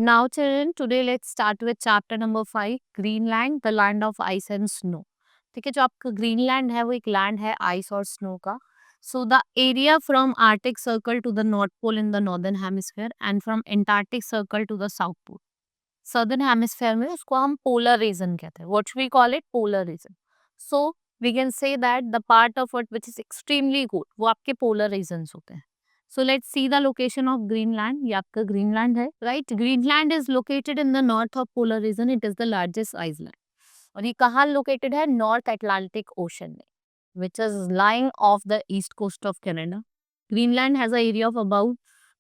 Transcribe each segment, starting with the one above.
now children, today let's start with chapter number 5, Greenland, the land of ice and snow. ठीक है, जो आपका Greenland है वो एक लैंड है आइस और स्नो का. So the area from Arctic circle to the north pole in the northern hemisphere and from Antarctic circle to the south pole. Southern hemisphere में उसको हम पोलर रीजन कहते हैं. What we call it? Polar region. So we can say that the part of earth which is extremely cold वो आपके polar regions होते हैं. So let's see the location of Greenland. ये आपका Greenland है, right? Greenland is located in the north of polar region. It is the largest island. और ये कहाँ located है? North Atlantic Ocean में, which is lying off the east coast of Canada. Greenland has an area of about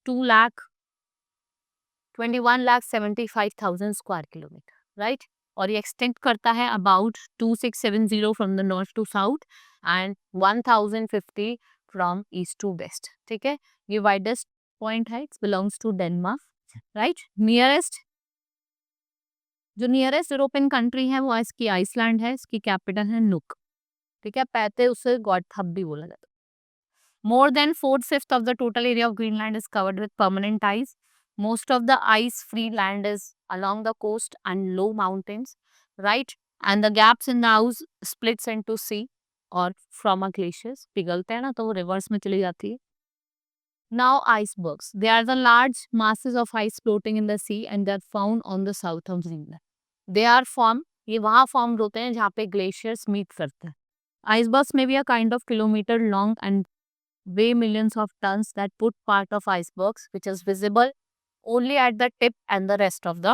2,21,75,000 square kilometer, right? और ये extend करता है about 2,670 from the north to south and 1,050 from east to west. ठीक है, ये widest point है, it belongs to Denmark, right? जो nearest European country है वो इसकी आइसलैंड है. इसकी कैपिटल है नुक. ठीक है, पहले उसे गॉडथब भी बोला जाता है. More than 4/5 of the total area of Greenland is covered with permanent ice. Most of the ice-free land is along the coast and low mountains, right? And the gaps in the ice splits into sea or from a glaciers. पिघलते हैं ना तो वो reverse में चली जाती है. Now icebergs. They are the large masses of ice floating in the sea and they are found on the south of Greenland. They are formed. ये वहाँ formed होते हैं जहाँ पे glaciers meet करते हैं. Icebergs may be a kind of kilometer long and weigh millions of tons that put part of icebergs which is visible only at the tip and the rest of the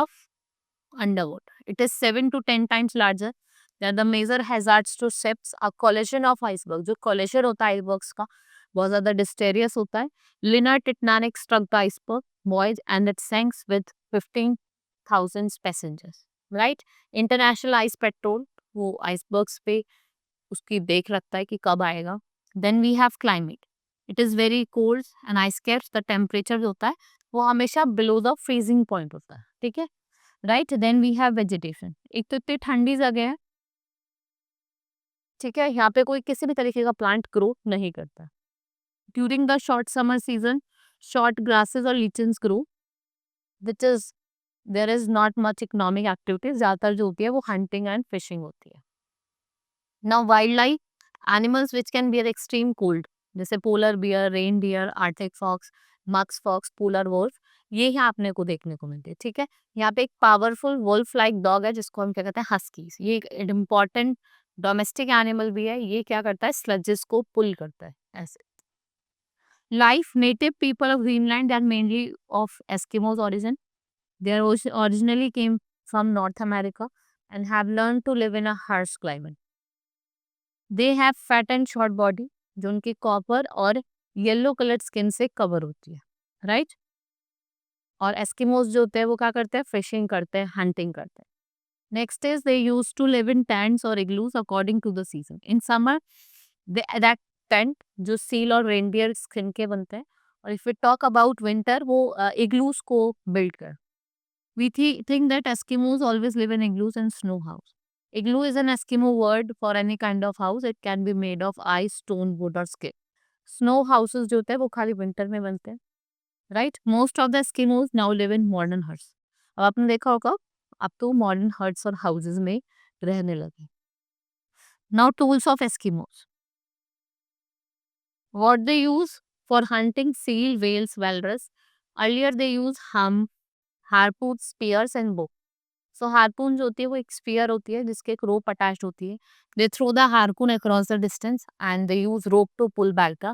underwater. It is 7 to 10 times larger. They are the major hazards to ships. A collision of icebergs, जो collision होता है icebergs का बहुत ज़्यादा disastrous होता है. Liner Titanic struck the iceberg voyage and it sank with 15,000 passengers, right? International ice patrol वो icebergs पे उसकी देख रखता है कि कब आएगा. Then we have climate. It is very cold and ice caps the temperature जो होता है वो हमेशा बिलो द फ्रीजिंग पॉइंट होता है. ठीक है, right? Then we have vegetation. एक तो इतनी ठंडी जगह है, ठीक है, यहाँ पे कोई किसी भी तरीके का प्लांट ग्रो नहीं करता. During the short summer season, short grasses or lichens grow, which is there is not much economic activities. ज़्यादातर जो होती है वो hunting and fishing होती है. Now wildlife, animals which can bear extreme cold, जैसे polar bear, reindeer, arctic fox, musk fox, polar wolf, ये यहाँ आपने को देखने को मिलते हैं. ठीक है, यहाँ पे एक पावरफुल वुल्फ लाइक डॉग है जिसको हम क्या कहते हैं? हस्कीज. ये एक इम्पॉर्टेंट डोमेस्टिक एनिमल भी है. ये क्या करता है? स्लजेस को पुल करता है ऐसे. Life, native people of Greenland are mainly of Eskimos origin. They originally came from North America and have learned to live in a harsh climate. They have fat and short body जो उनकी copper और yellow coloured skin से cover होती है, right? और Eskimos जो होते हैं वो क्या करते हैं? फिशिंग करते हैं, हंटिंग करते हैं. Next is they use to live in tents और igloos according to the season. In summer that tent जो सील और रेनडियर स्किन के बनते हैं. और if we talk about winter वो इग्लूज को बिल्ड कर. We think that Eskimos always live in igloos and snow house. Igloo is an Eskimo word for any kind of house. It can be made of ice, stone, would और skin. Snow houses जो होते हैं वो खाली winter में बनते हैं, right? Most of the Eskimos now live in modern huts. अब आपने देखा होगा अब तो मॉडर्न हट्स और हाउसेस में रहने लगे. Now tools of Eskimos. What they use for hunting seal, whales, walrus. Earlier they use harpoons, spears and bow. So harpoon जो होती है वो एक spear होती है जिसके एक rope attached होती है. They throw the harpoon across the distance and they use rope to pull back the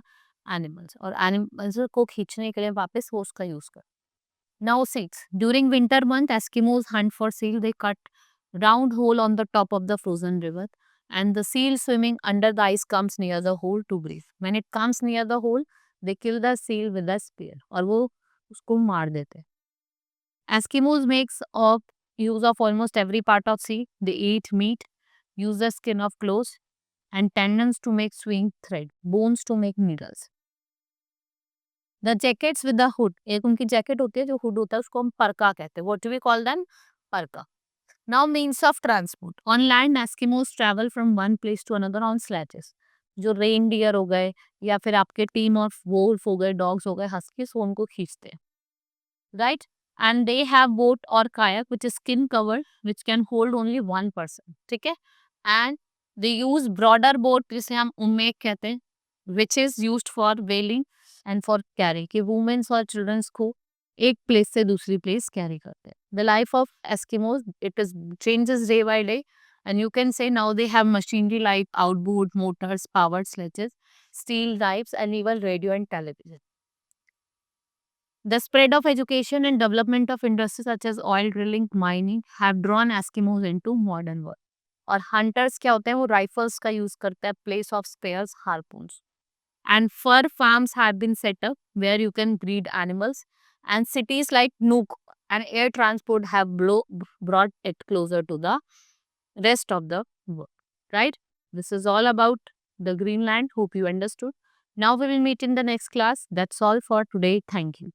animals. और animals को खींचने के लिए वापस वो उसका use कर. Now seals. During winter month, Eskimos hunt for seal. They cut round hole on the top of the frozen river. And the seal swimming under the ice comes near the hole to breathe. When it comes near the hole, they kill the seal with a spear. और वो उसको मार देते हैं. Eskimos makes of use of almost every part of sea. They eat meat, use the skin of clothes and tendons to make sewing thread, bones to make needles. The jackets with the hood. एक उनकी jacket होती है जो hood होता है उसको हम परका कहते हैं. What do we call them? परका. Now means of transport. On land, Eskimos travel from one place to another on sledges. जो रेनडियर हो गए या फिर आपके टीम ऑफ वोल्फ हो गए, डॉग्स हो गए, हस्कीज वो उनको खींचते हैं, right? and they have boat or kayak which is skin covered, which can hold only one person. ठीक है? And they use broader boat जिसे हम उम्मेक कहते हैं, which is used for whaling and for carry, कि women और children को एक place से दूसरी place carry करते हैं. The life of Eskimos, it is changes day by day, and you can say now they have machinery like outboard motors, powered sledges, steel knives, and even radio and television. The spread of education and development of industries such as oil drilling, mining have drawn Eskimos into modern world. और hunters क्या होते हैं, वो rifles का use करते हैं place of spears, harpoons. And fur farms have been set up where you can breed animals, and cities like Nuuk and air transport have brought it closer to the rest of the world. Right? This is all about the Greenland. Hope you understood. Now we will meet in the next class. That's all for today. Thank you.